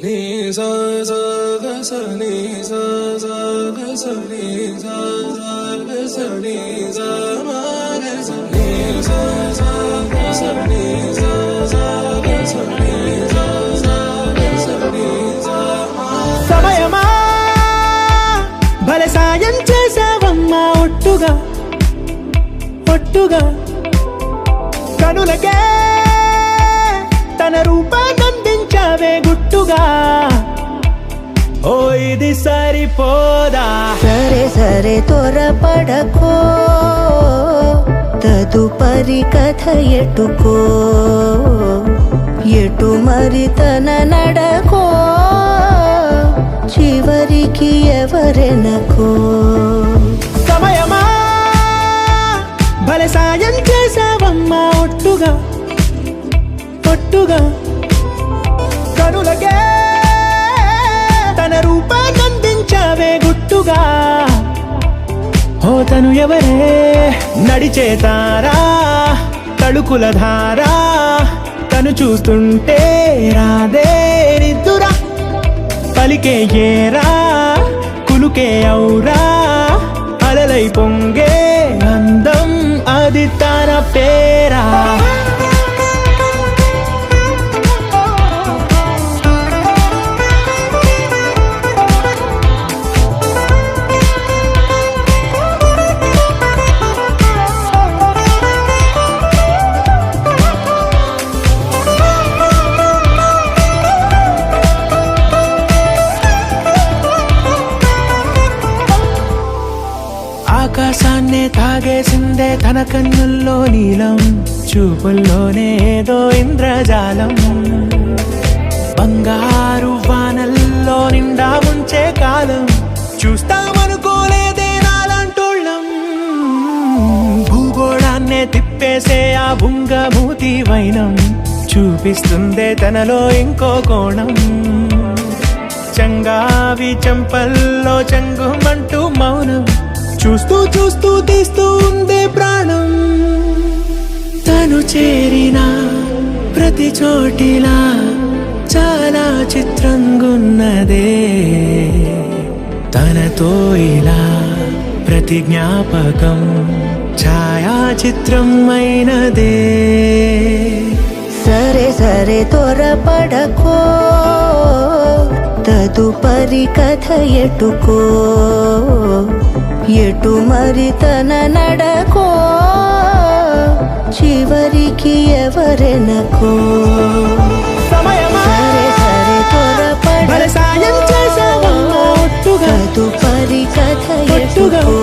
నీ సా సా గ స నీ సా సా గ స నీ సా సా గ స నీ సా మా గ స నీ సా సా గ స నీ సా సా గ స నీ సా సా గ స నీ సా మా. సమయమా భలే సాయం చేసావమ్మా ఒట్టుగా ఒట్టుగా కనులకే తన రూపాన్నందించావే గుట్టుగా. ఓ ఇది సరిపోదా, సరే సరే త్వరపడకో, తదుపరి కథ ఎటుకో, ఎటు మరి తన నడకో, చివరికి ఎవరెనకో. సమయమా భలే సాయం చేసావమ్మా ఒట్టుగా ఒట్టుగా కనులకే తన రూపాన్నందించావే గుట్టుగా. ఓ తను ఎవరే నడిచే తారా, తళుకుల ధారా, తను చూస్తుంటే రాదే నిద్దురా, పలికే ఏరా కులుకే ఔరా, అలలై పొంగే అందం అది తన పేరా. ఆకాశాన్నే తాగేసిందే తన కన్నుల్లో నీలం, చూపుల్లోనే ఏదో ఇంద్రజాలం, బంగారు వానల్లో నిండా ఉంచే కాలం, చూస్తామనుకోలేదే నాలాంటోళ్ళం. భూగోళాన్నే తిప్పేసే ఆ బుంగమూతి వైనం, చూపిస్తుందే తనలో ఇంకో కోణం, చంగావి చంపల్లో చంగుమంటూ మౌనం, చూస్తూ చూస్తూ తీస్తూ ఉందే ప్రాణం. తను చేరిన ప్రతి చోటిలా చాలా చిత్రంగున్నదే, తనతో ఇలా ప్రతి జ్ఞాపకం ఛాయాచిత్రం అయినదే. సరే సరే త్వరపడకో, తదుపరి కథ ఎటుకో, ఎటు మరి తన నడకో, చివరికి ఎవరెనకో. సమయమా సరే సరే భలే సాయం త్వరపడకో, చేసావమ్మా ఒట్టుగా తదుపరి కథ ఒట్టుగా ఎటుకో,